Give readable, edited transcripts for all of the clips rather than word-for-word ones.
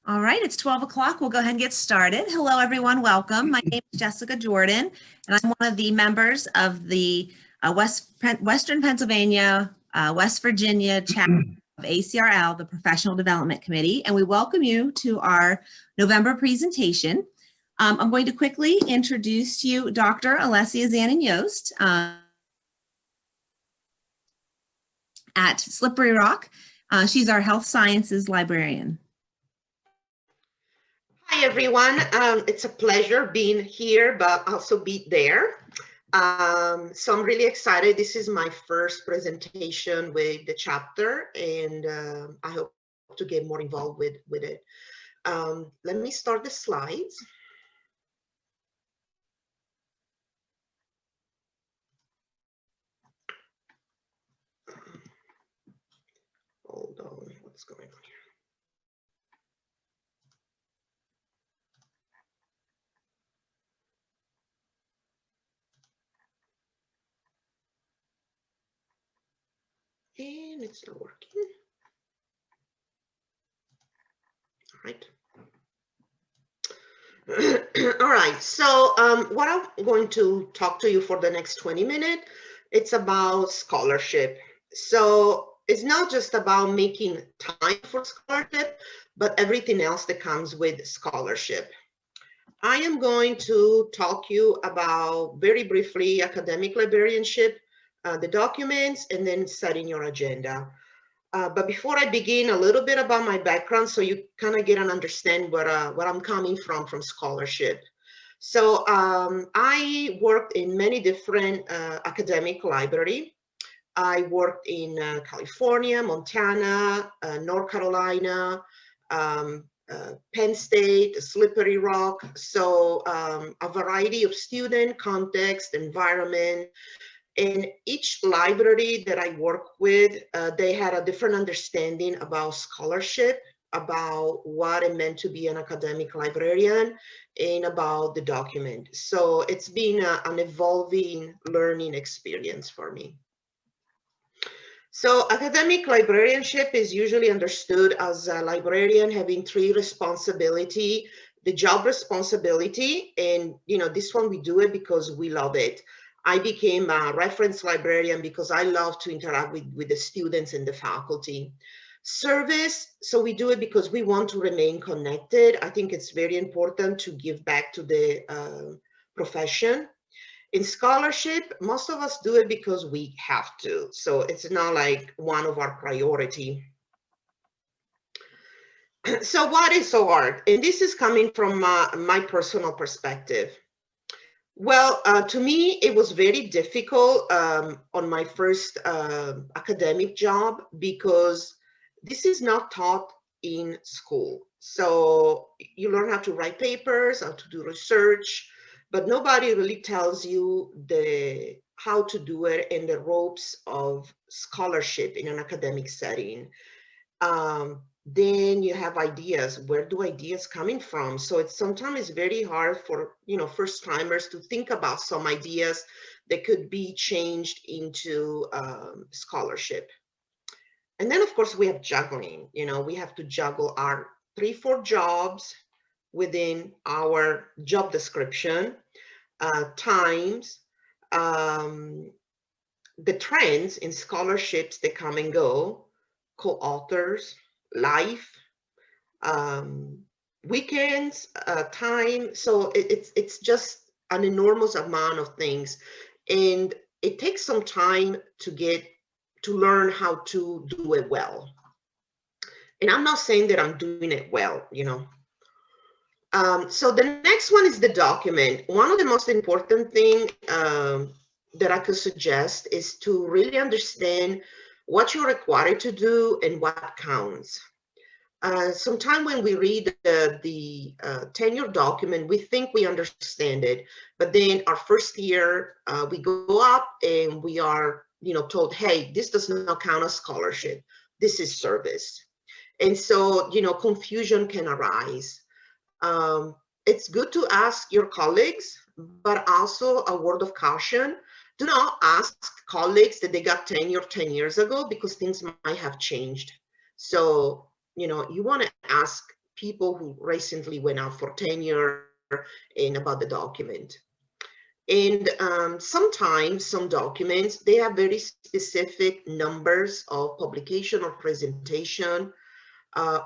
All right, it's 12 o'clock. We'll go ahead and get started. Hello, everyone. Welcome. My name is Jessica Jordan, and I'm one of the members of the Western Pennsylvania, West Virginia chapter of ACRL, the Professional Development Committee, and we welcome you to our November presentation. I'm going to quickly introduce to you Dr. Alessia Zanin-Yost at Slippery Rock. She's our Health Sciences Librarian. Hi, everyone. It's a pleasure being here, but also be there. So I'm really excited. This is my first presentation with the chapter, and I hope to get more involved with it. Let me start the slides. Hold on, what's going on here? And it's not working. All right, so what I'm going to talk to you for the next 20 minutes, it's about scholarship. So it's not just about making time for scholarship, but everything else that comes with scholarship. I am going to talk to you about, very briefly, academic librarianship, the documents, and then setting your agenda. But before I begin, a little bit about my background, so you kind of get an understanding where I'm coming from scholarship. So I worked in many different academic libraries. I worked in California, Montana, North Carolina, Penn State, Slippery Rock. So a variety of student, context, environment. In each library that I work with, they had a different understanding about scholarship, about what it meant to be an academic librarian, and about the document. So it's been an evolving learning experience for me. So academic librarianship is usually understood as a librarian having three responsibilities: the job responsibility, and this one we do it because we love it. I became a reference librarian because I love to interact with the students and the faculty. Service, so we do it because we want to remain connected. I think it's very important to give back to the profession. In scholarship, most of us do it because we have to. So it's not like one of our priority. So what is so hard? And this is coming from my personal perspective. Well, to me, it was very difficult on my first academic job because this is not taught in school. So you learn how to write papers, how to do research, but nobody really tells you how to do it and the ropes of scholarship in an academic setting. Then you have ideas. Where do ideas coming from? So it's sometimes very hard for first timers to think about some ideas that could be changed into scholarship. And then of course we have juggling. We have to juggle our 3-4 jobs within our job description, times, the trends in scholarships that come and go, co-authors, life, weekends, time. So it's just an enormous amount of things, and it takes some time to learn how to do it well. And I'm not saying that I'm doing it well, So the next one is the document. One of the most important thing that I could suggest is to really understand what you're required to do and what counts. Sometimes when we read the tenure document, we think we understand it, but then our first year we go up and we are told, hey, this does not count as scholarship, this is service. And so confusion can arise. It's good to ask your colleagues, but also a word of caution: do not ask colleagues that they got tenure 10 years ago, because things might have changed. So you want to ask people who recently went out for tenure and about the document. And sometimes some documents, they have very specific numbers of publication or presentation,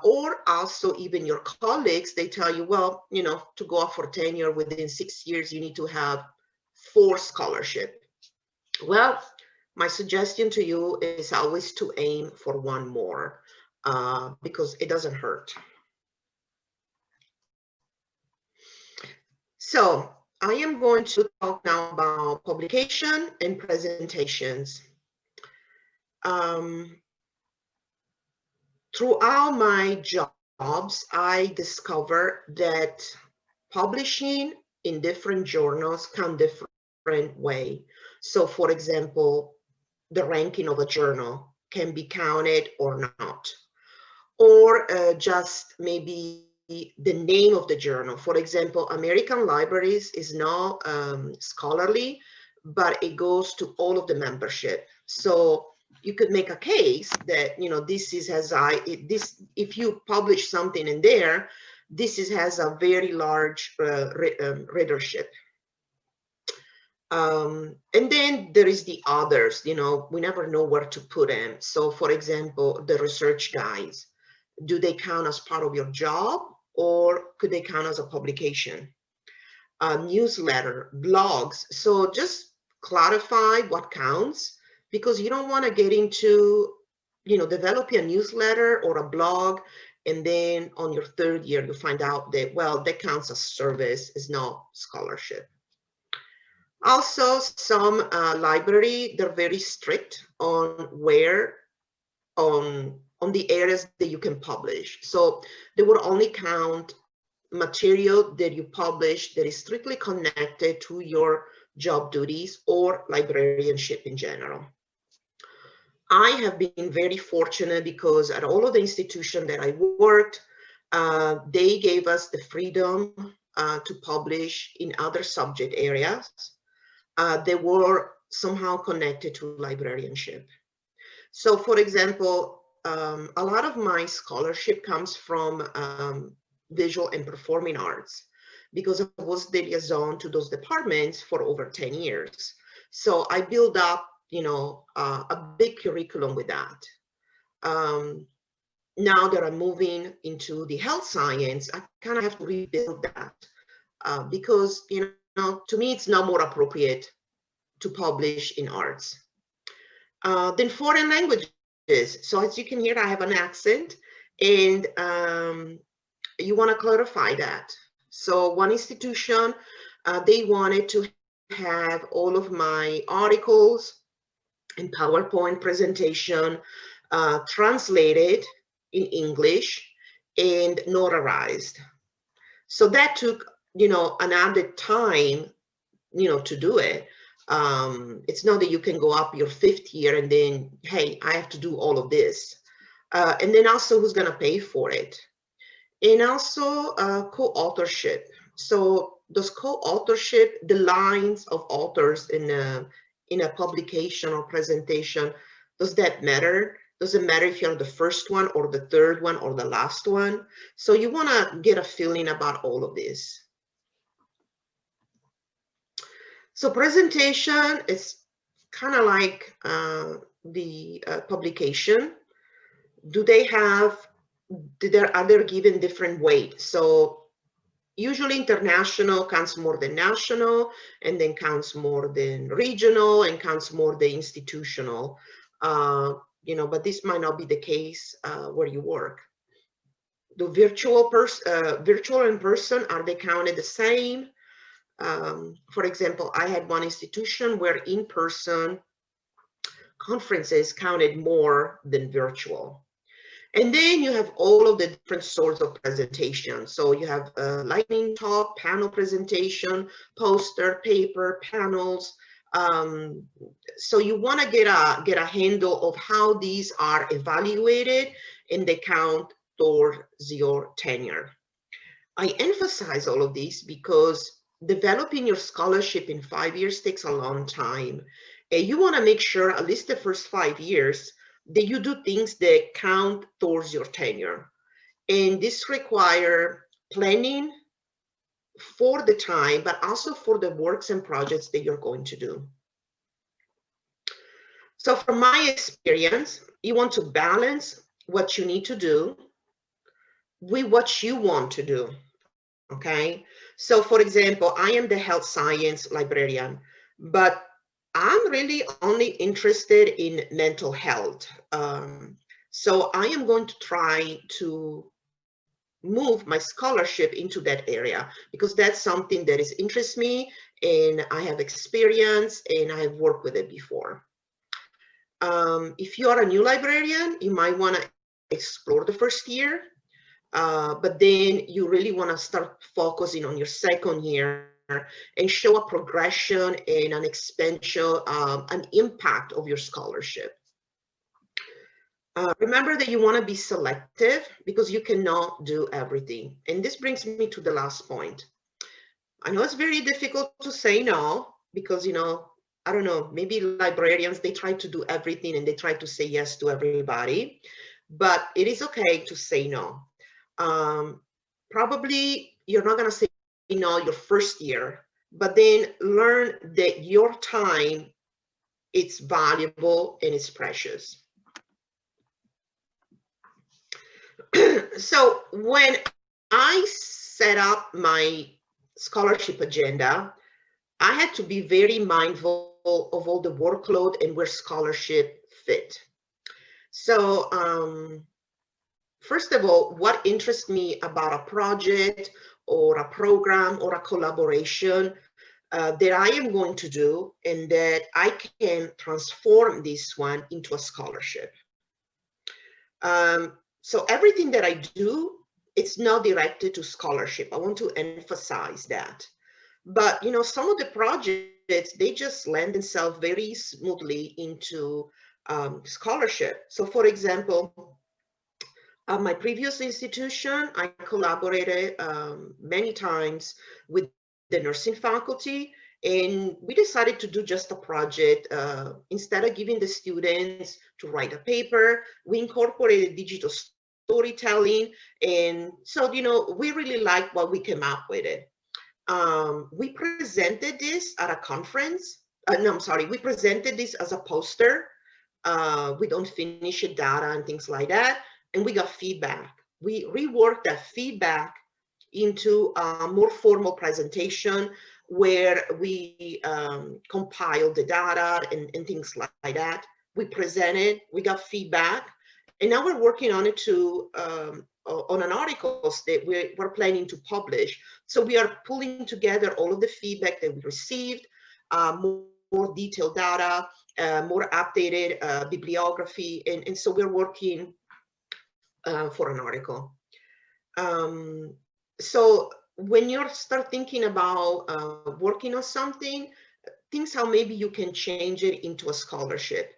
or also even your colleagues, they tell you, well, you know, to go out for tenure within 6 years, you need to have 4 scholarship. Well, my suggestion to you is always to aim for 1 more, because it doesn't hurt. So I am going to talk now about publication and presentations. Throughout my jobs, I discovered that publishing in different journals can different way. So for example, the ranking of a journal can be counted or not, or just maybe the name of the journal. For example, American Libraries is not scholarly, but it goes to all of the membership. So you could make a case that, you know, this is if you publish something in there, has a very large readership. And then there is the others, you know, we never know where to put them. So for example, the research guides, do they count as part of your job, or could they count as a publication? Newsletter, blogs. So just clarify what counts, because you don't want to get into, you know, developing a newsletter or a blog, and then on your 3rd year you find out that, well, that counts as service, is not scholarship. Also, some library, they're very strict on where, on the areas that you can publish. So they will only count material that you publish that is strictly connected to your job duties or librarianship in general. I have been very fortunate because at all of the institutions that I worked, they gave us the freedom to publish in other subject areas. They were somehow connected to librarianship. So for example, a lot of my scholarship comes from visual and performing arts, because I was the liaison to those departments for over 10 years. So I built up, you know, a big curriculum with that. Now that I'm moving into the health science, I kind of have to rebuild that because, you know, to me, it's now more appropriate to publish in arts. Then foreign languages. So as you can hear, I have an accent, and you want to clarify that. So one institution, they wanted to have all of my articles and PowerPoint presentation translated in English and notarized. So that took, you know, an added time, you know, to do it. It's not that you can go up your 5th year and then, hey, I have to do all of this. And then also, who's going to pay for it? And also co-authorship. So does co-authorship, the lines of authors in a publication or presentation, does that matter? Does it matter if you're the first one or the 3rd one or the last one? So you want to get a feeling about all of this. So presentation is kind of like the publication. Are they given different weight? So usually international counts more than national, and then counts more than regional, and counts more than institutional. You know, but this might not be the case where you work. The virtual and person, are they counted the same? For example, I had one institution where in-person conferences counted more than virtual. And then you have all of the different sorts of presentations. So you have a lightning talk, panel presentation, poster, paper, panels. So you want to get a handle of how these are evaluated, and they count towards your tenure. I emphasize all of these because developing your scholarship in 5 years takes a long time. And you want to make sure at least the first 5 years that you do things that count towards your tenure. And this require planning for the time, but also for the works and projects that you're going to do. So from my experience, you want to balance what you need to do with what you want to do, okay? So for example, I am the health science librarian, but I'm really only interested in mental health. So I am going to try to move my scholarship into that area because that's something that interests me and I have experience and I have worked with it before. If you are a new librarian, you might want to explore the first year, but then you really want to start focusing on your second year and show a progression and an expansion, an impact of your scholarship. Remember that you want to be selective because you cannot do everything. And this brings me to the last point. I know it's very difficult to say no because, you know, I don't know, maybe librarians, they try to do everything and they try to say yes to everybody, but it is okay to say no. Probably you're not going to say no your first year, but then learn that your time, it's valuable and it's precious. So when I set up my scholarship agenda, I had to be very mindful of all the workload and where scholarship fit. So first of all, what interests me about a project or a program or a collaboration that I am going to do and that I can transform this one into a scholarship. So everything that I do, it's not directed to scholarship. I want to emphasize that. But, you know, some of the projects, they just lend themselves very smoothly into scholarship. So for example, at my previous institution, I collaborated many times with the nursing faculty, and we decided to do just a project. Instead of giving the students to write a paper, we incorporated digital storytelling. And so, you know, we really liked what we came up with it. We presented this at a conference. No, I'm sorry, we presented this as a poster with unfinished data and things like that. And we got feedback. We reworked that feedback into a more formal presentation where we compiled the data and things like that. We presented, we got feedback, and now we're working on it to on an articles that we're planning to publish. So we are pulling together all of the feedback that we received, more detailed data, more updated bibliography, and so we're working for an article. So when you start thinking about working on something, think how maybe you can change it into a scholarship.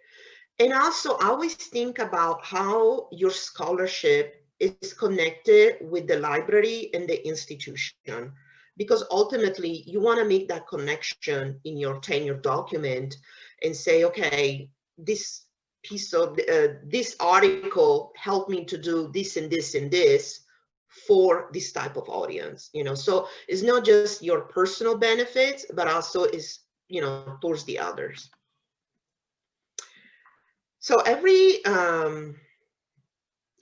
And also always think about how your scholarship is connected with the library and the institution, because ultimately you want to make that connection in your tenure document and say, okay, this piece of this article helped me to do this and this and this for this type of audience, you know. So it's not just your personal benefits, but also is, you know, towards the others. So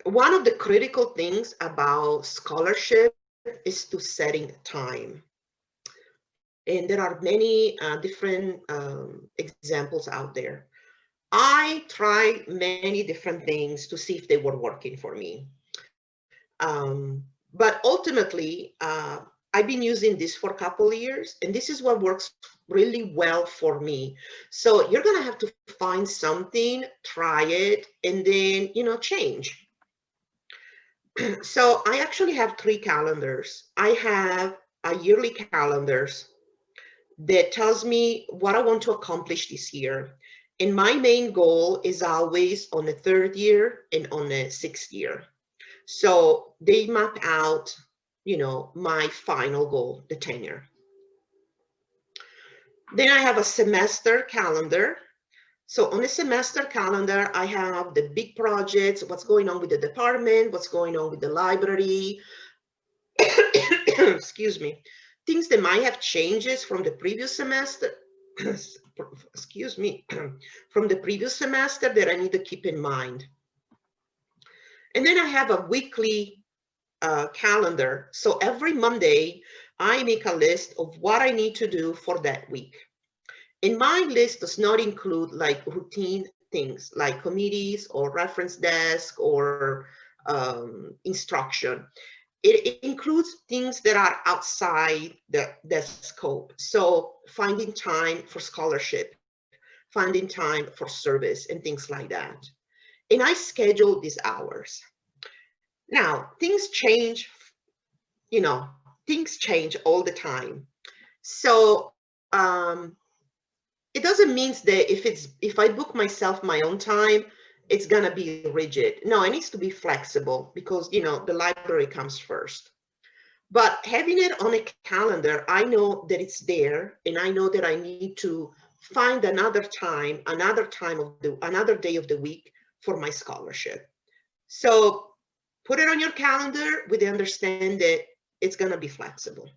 one of the critical things about scholarship is to setting time. And there are many different examples out there. I tried many different things to see if they were working for me. But ultimately, I've been using this for a couple of years, and this is what works really well for me. So you're gonna have to find something, try it, and then, you know, change. So I actually have 3 calendars. I have a yearly calendars that tells me what I want to accomplish this year. And my main goal is always on the 3rd year and on the 6th year. So they map out, you know, my final goal, the tenure. Then I have a semester calendar. So on a semester calendar, I have the big projects, what's going on with the department, what's going on with the library, excuse me, things that might have changes from the previous semester, excuse me, from the previous semester that I need to keep in mind. And then I have a weekly calendar. So every Monday, I make a list of what I need to do for that week. And my list does not include like routine things like committees or reference desk or instruction. It includes things that are outside the scope. So finding time for scholarship, finding time for service and things like that. And I schedule these hours. Now, things change, you know, things change all the time. So it doesn't mean that if I book myself my own time, it's gonna be rigid. No, it needs to be flexible because, you know, the library comes first. But having it on a calendar, I know that it's there, and I know that I need to find another day of the week for my scholarship. So put it on your calendar with the understanding that it's going to be flexible.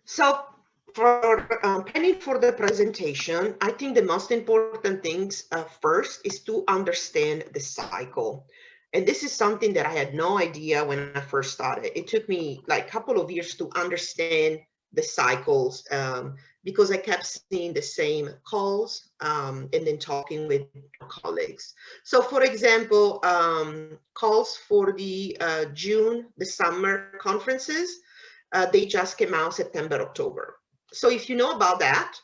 So for planning for the presentation, I think the most important things first is to understand the cycle. And this is something that I had no idea when I first started. It took me like a couple of years to understand the cycles because I kept seeing the same calls and then talking with colleagues. So for example, calls for the the summer conferences, they just came out September, October. So if you know about that,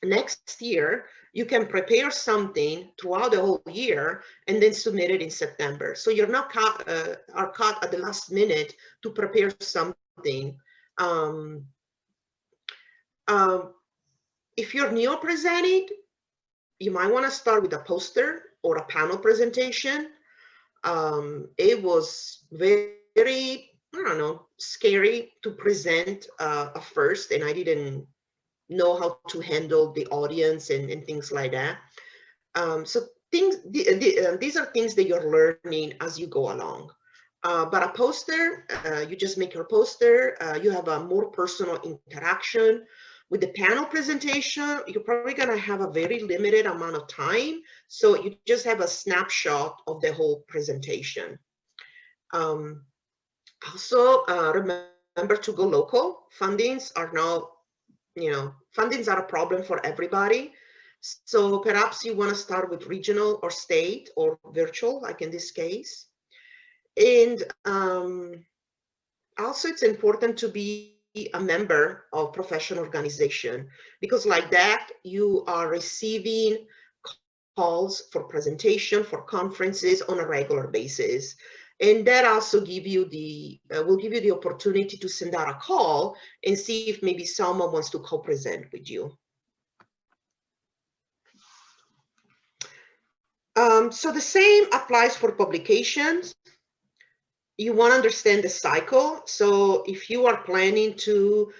next year, you can prepare something throughout the whole year and then submit it in September. So you're not caught at the last minute to prepare something. If you're neo presenting, you might want to start with a poster or a panel presentation. It was very, I don't know, scary to present at first, and I didn't know how to handle the audience and things like that. So these are things that you're learning as you go along. But a poster, you just make your poster, you have a more personal interaction. With the panel presentation, you're probably going to have a very limited amount of time. So you just have a snapshot of the whole presentation. Also, remember to go local. Fundings are now, fundings are a problem for everybody. So perhaps you want to start with regional or state or virtual, like in this case. And also it's important to be a member of professional organization, because like that, you are receiving calls for presentation, for conferences on a regular basis. And that also will give you the opportunity to send out a call and see if maybe someone wants to co-present with you. So the same applies for publications. You want to understand the cycle. So if you are planning to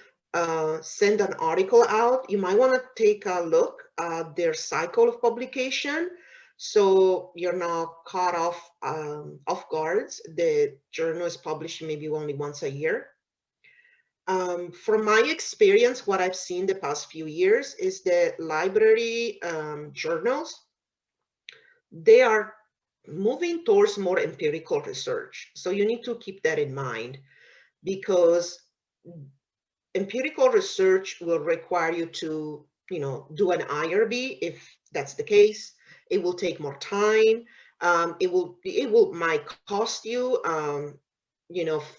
send an article out, you might want to take a look at their cycle of publication. So you're not caught off guards. The journal is published maybe only once a year. From my experience, what I've seen the past few years is that library journals, they are moving towards more empirical research. So you need to keep that in mind, because empirical research will require you to, do an IRB. If that's the case, it will take more time. It might cost you,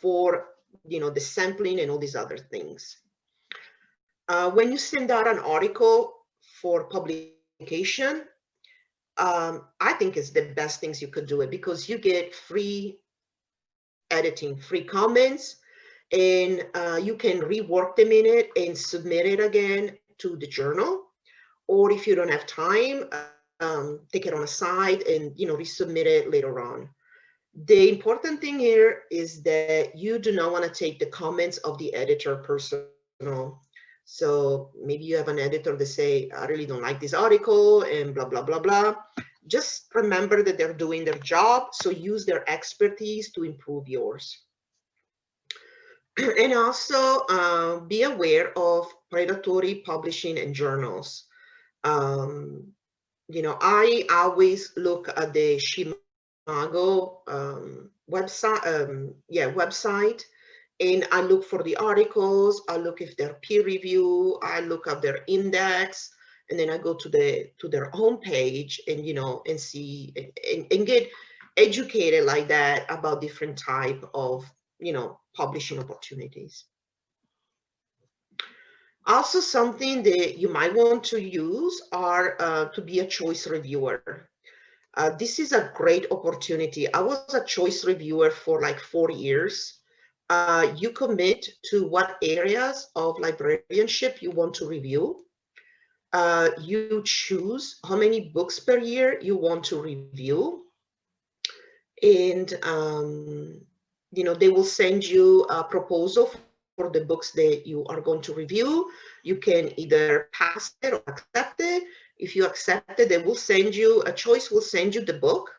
for, the sampling and all these other things. When you send out an article for publication, I think it's the best things you could do it, because you get free editing, free comments, and you can rework them in it and submit it again to the journal. Or if you don't have time, take it on a side and resubmit it later on. The important thing here is that you do not want to take the comments of the editor personal. So maybe you have an editor that say, I really don't like this article and blah, blah, blah, blah. Just remember that they're doing their job. So use their expertise to improve yours. And also be aware of predatory publishing and journals. You know, I always look at the Chicago website, and I look for the articles. I look if they're peer review. I look at their index, and then I go to their homepage and, you know, and see and get educated like that about different type of, you know, publishing opportunities. Also, something that you might want to use are to be a choice reviewer. This is a great opportunity. I was a choice reviewer for like 4 years. You commit to what areas of librarianship you want to review. You choose how many books per year you want to review. And, you know, they will send you a proposal for the books that you are going to review. You can either pass it or accept it. If you accept it, they will send you, a choice will send you the book.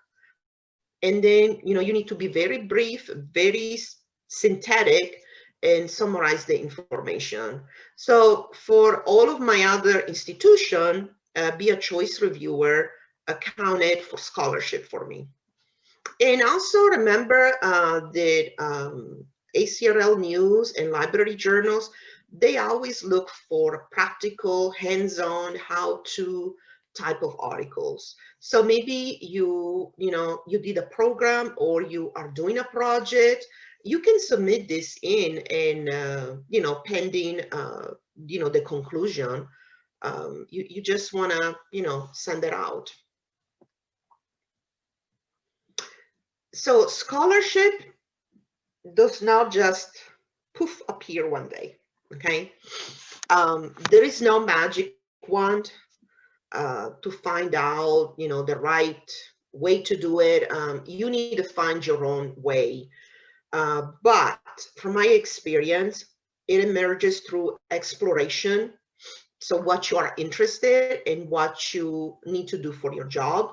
And then, you know, you need to be very brief, very synthetic, and summarize the information. So for all of my other institution, be a choice reviewer accounted for scholarship for me. And also remember that ACRL news and library journals, they always look for practical, hands-on, how-to type of articles. So maybe you did a program or you are doing a project, you can submit this in and, you know, pending, you know, the conclusion. You just want to, you know, send it out. So scholarship does not just poof appear one day, okay? There is no magic wand to find out, you know, the right way to do it. You need to find your own way. But from my experience, it emerges through exploration. So what you are interested in, what you need to do for your job,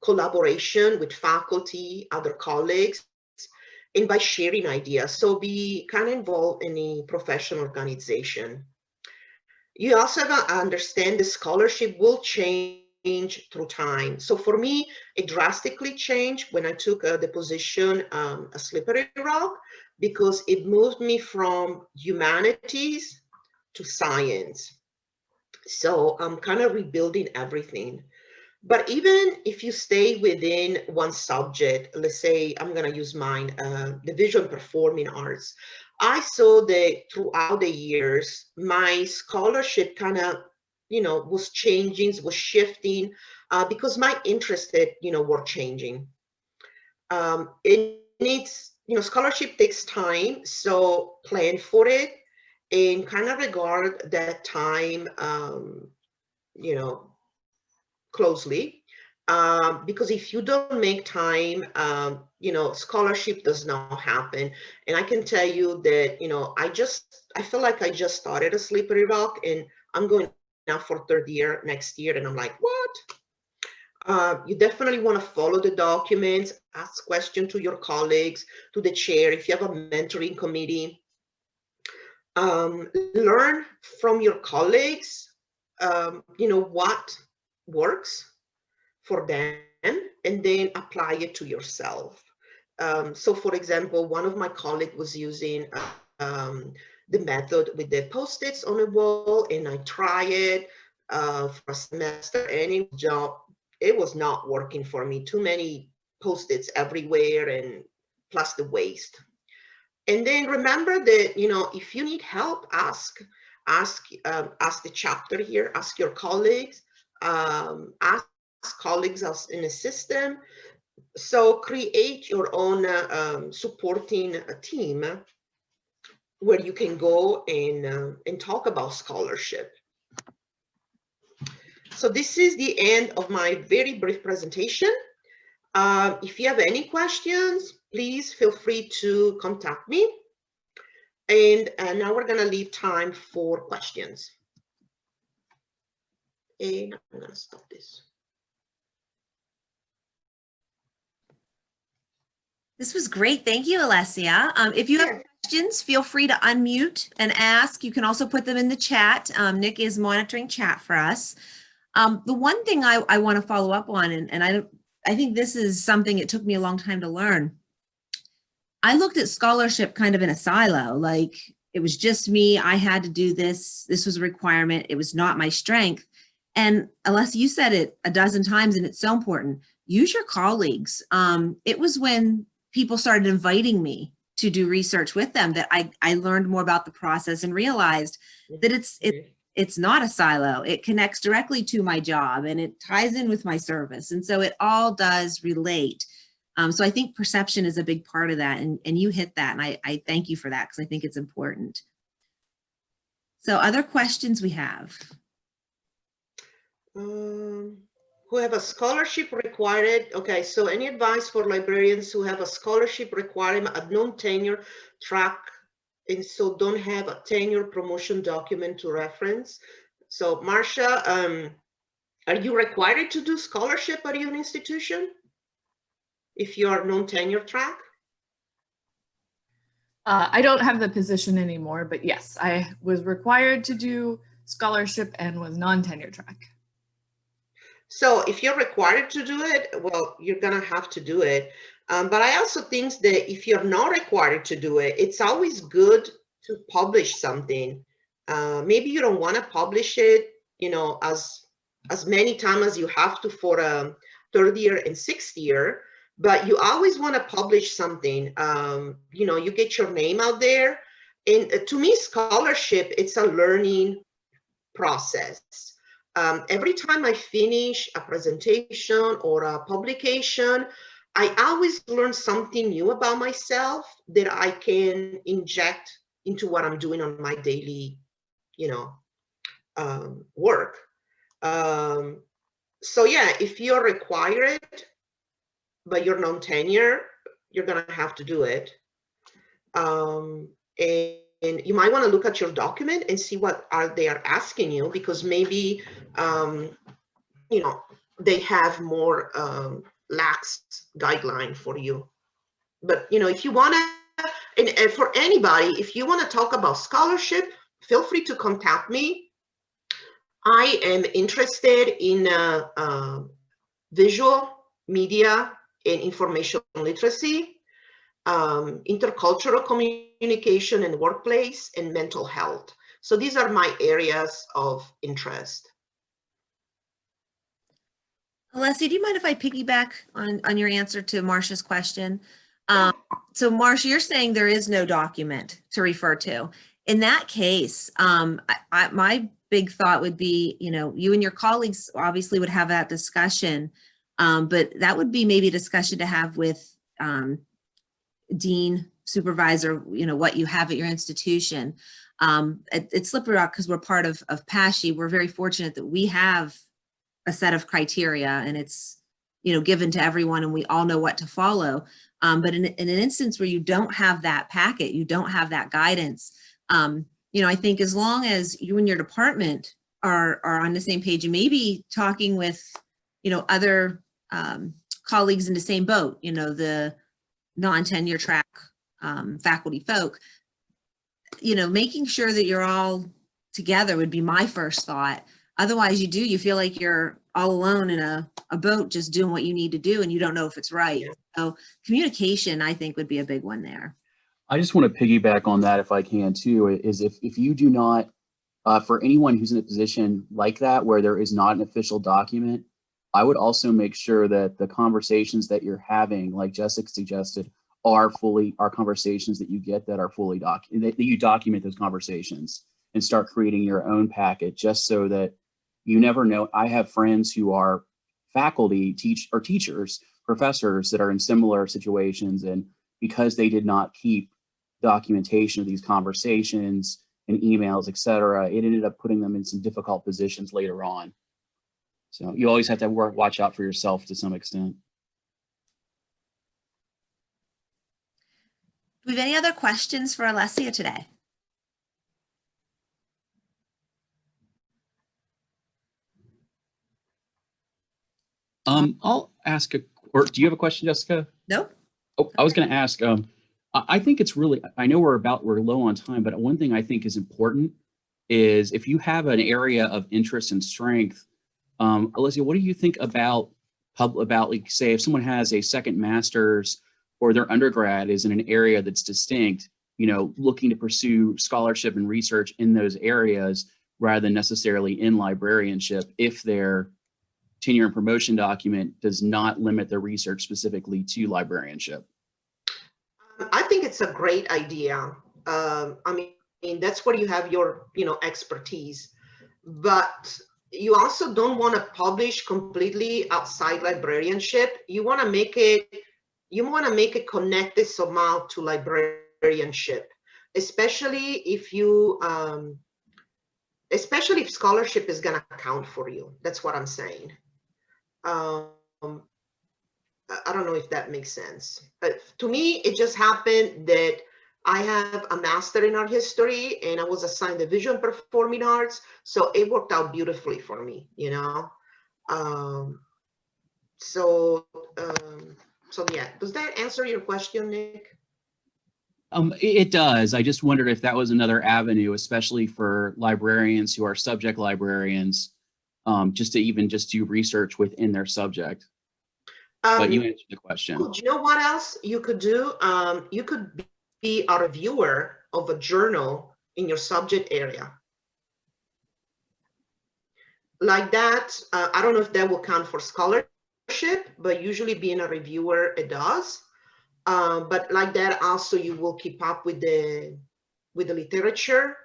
collaboration with faculty, other colleagues, and by sharing ideas. So be kind of involved in a professional organization. You also have to understand the scholarship will change through time. So for me, it drastically changed when I took the position, a slippery rock, because it moved me from humanities to science. So I'm kind of rebuilding everything. But even if you stay within one subject, let's say I'm going to use mine, the visual performing arts, I saw that throughout the years, my scholarship kind of, you know, was changing, was shifting, because my interests, you know, were changing. It needs, you know, scholarship takes time, so plan for it and kind of regard that time, you know, closely, because if you don't make time, you know, scholarship does not happen. And I can tell you that, you know, I feel like I just started a slippery rock and I'm going now for third year next year. And I'm like, what? You definitely want to follow the documents, ask questions to your colleagues, to the chair, if you have a mentoring committee. Learn from your colleagues, you know, what works for them, and then apply it to yourself. So for example, one of my colleagues was using the method with the Post-its on the wall, and I tried it for a semester, and it was not working for me. Too many Post-its everywhere, and plus the waste. And then remember that, you know, if you need help, ask the chapter here, ask your colleagues, ask colleagues in the system. So create your own supporting team where you can go and talk about scholarship. So this is the end of my very brief presentation. If you have any questions, please feel free to contact me. And now we're going to leave time for questions. And I'm going to stop this. This was great. Thank you, Alessia. If you have questions, feel free to unmute and ask. You can also put them in the chat. Nick is monitoring chat for us. The one thing I want to follow up on, and I think this is something it took me a long time to learn. I looked at scholarship kind of in a silo, like it was just me. I had to do this. This was a requirement. It was not my strength. And Alessia, you said it a dozen times, and it's so important. Use your colleagues. It was when people started inviting me to do research with them that I learned more about the process and realized that it's not a silo. It connects directly to my job and it ties in with my service. And so it all does relate. So I think perception is a big part of that. And you hit that. And I thank you for that because I think it's important. So other questions we have? Who have a scholarship required. Okay, so any advice for librarians who have a scholarship requirement at non-tenure track and so don't have a tenure promotion document to reference? So Marcia, are you required to do scholarship at your institution if you are non-tenure track? I don't have the position anymore, but yes, I was required to do scholarship and was non-tenure track. So if you're required to do it, well, you're gonna have to do it. But I also think that if you're not required to do it, it's always good to publish something. Maybe you don't want to publish it, you know, as many times as you have to for a third year and sixth year, but you always want to publish something. You know, you get your name out there. And to me, scholarship, it's a learning process. Every time I finish a presentation or a publication, I always learn something new about myself that I can inject into what I'm doing on my daily, you know, work. So yeah, if you're required, but you're non-tenure, you're gonna have to do it. And you might want to look at your document and see what they are asking you, because maybe you know, they have more lax guideline for you. But you know, if you want to, and for anybody, if you want to talk about scholarship, feel free to contact me. I am interested in visual media and information literacy, intercultural communication and workplace, and mental health. So these are my areas of interest. Alessia, do you mind if I piggyback on your answer to Marcia's question? So Marcia, you're saying there is no document to refer to. In that case, my big thought would be, you know, you and your colleagues obviously would have that discussion, but that would be maybe a discussion to have with dean, supervisor, you know, what you have at your institution. At Slippery Rock, because we're part of PASHI, we're very fortunate that we have a set of criteria and it's, you know, given to everyone and we all know what to follow. But in an instance where you don't have that packet, you don't have that guidance, you know, I think as long as you and your department are on the same page and maybe talking with, you know, other colleagues in the same boat, you know, the non-tenure track faculty folk, you know, making sure that you're all together would be my first thought. Otherwise you feel like you're all alone in a boat just doing what you need to do and you don't know if it's right. Yeah. So communication, I think, would be a big one there. I just want to piggyback on that if I can too, is if you do not, for anyone who's in a position like that where there is not an official document, I would also make sure that the conversations that you're having, like Jessica suggested, are conversations that you get that are fully documented, that you document those conversations and start creating your own packet, just so that you never know. I have friends who are faculty, teachers, professors that are in similar situations, and because they did not keep documentation of these conversations and emails, et cetera, it ended up putting them in some difficult positions later on. So you always have to watch out for yourself to some extent. Do we have any other questions for Alessia today? I'll ask or do you have a question, Jessica? Nope. Oh, I was going to ask, I think it's really, I know we're low on time, but one thing I think is important is if you have an area of interest and strength, Alessia, what do you think about like, say, if someone has a second master's or their undergrad is in an area that's distinct, looking to pursue scholarship and research in those areas rather than necessarily in librarianship if their tenure and promotion document does not limit their research specifically to librarianship? I think it's a great idea. I mean, that's where you have your, expertise, but you also don't want to publish completely outside librarianship. You want to make it connected somehow to librarianship, especially if scholarship is going to count for you. That's what I'm saying. I don't know if that makes sense. But to me, it just happened that I have a master in art history and I was assigned division performing arts. So it worked out beautifully for me, So yeah, does that answer your question, Nick? It does. I just wondered if that was another avenue, especially for librarians who are subject librarians, just to do research within their subject. But you answered the question. Do you know what else you could do? You could be a reviewer of a journal in your subject area. Like that, I don't know if that will count for scholarship, but usually being a reviewer, it does. But like that, also you will keep up with the literature.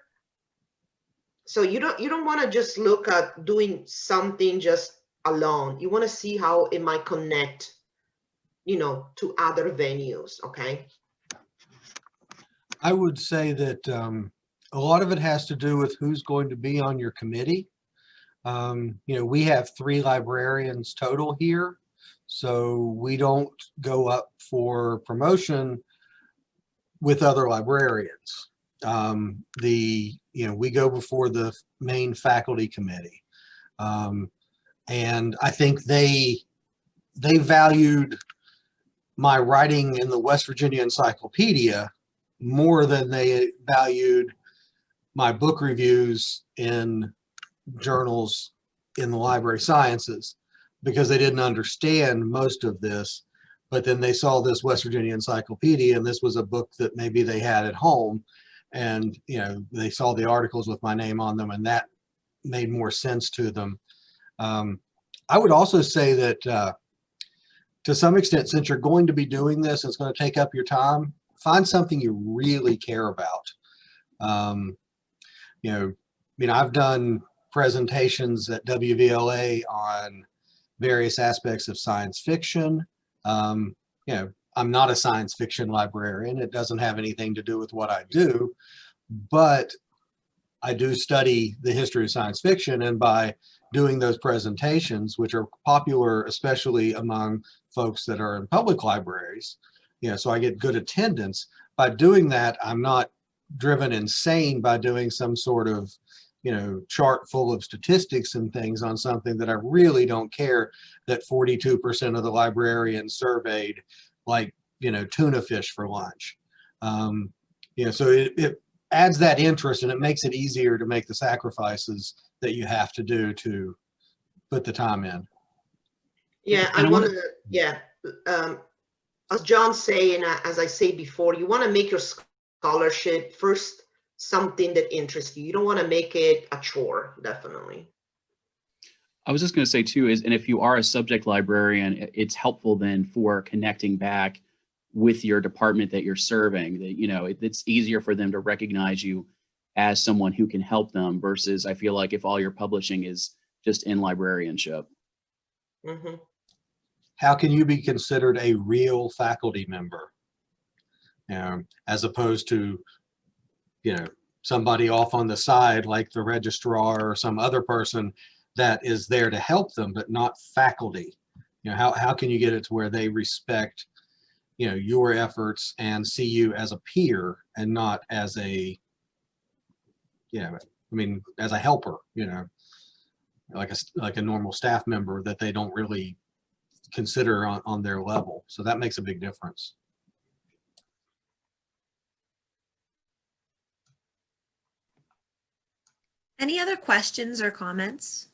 So you don't want to just look at doing something just alone. You want to see how it might connect, to other venues. Okay. I would say that a lot of it has to do with who's going to be on your committee. We have 3 librarians total here, so we don't go up for promotion with other librarians. We go before the main faculty committee, and I think they valued my writing in the West Virginia Encyclopedia more than they valued my book reviews in journals in the library sciences, because they didn't understand most of this. But then they saw this West Virginia Encyclopedia, and this was a book that maybe they had at home, and they saw the articles with my name on them, and that made more sense to them. I would also say that to some extent, since you're going to be doing this, it's going to take up your time, find something you really care about. I've done presentations at WVLA on various aspects of science fiction. I'm not a science fiction librarian. It doesn't have anything to do with what I do, but I do study the history of science fiction, and by doing those presentations, which are popular, especially among folks that are in public libraries, so I get good attendance. By doing that, I'm not driven insane by doing some sort of, chart full of statistics and things on something that I really don't care that 42% of the librarians surveyed like, tuna fish for lunch. So it adds that interest, and it makes it easier to make the sacrifices that you have to do to put the time in. Yeah, as John say, and as I say before, you want to make your scholarship first something that interests you. You don't want to make it a chore, definitely. I was just going to say too, and if you are a subject librarian, it's helpful then for connecting back with your department that you're serving, that, it's easier for them to recognize you as someone who can help them, versus I feel like if all your publishing is just in librarianship. Mm-hmm. How can you be considered a real faculty member, as opposed to, somebody off on the side like the registrar or some other person that is there to help them, but not faculty? How can you get it to where they respect, your efforts and see you as a peer and not as a, as a helper, like a normal staff member that they don't really consider on their level. So that makes a big difference. Any other questions or comments?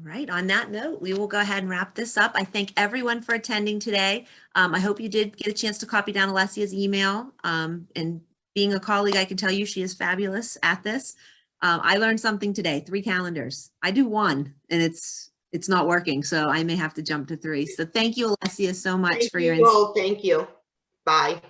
All right, on that note, we will go ahead and wrap this up. I thank everyone for attending today. I hope you did get a chance to copy down Alessia's email. And being a colleague, I can tell you she is fabulous at this. I learned something today, 3 calendars. I do 1 and it's not working, so I may have to jump to 3. So thank you, Alessia, so much Thank for your you all. Thank you. Bye.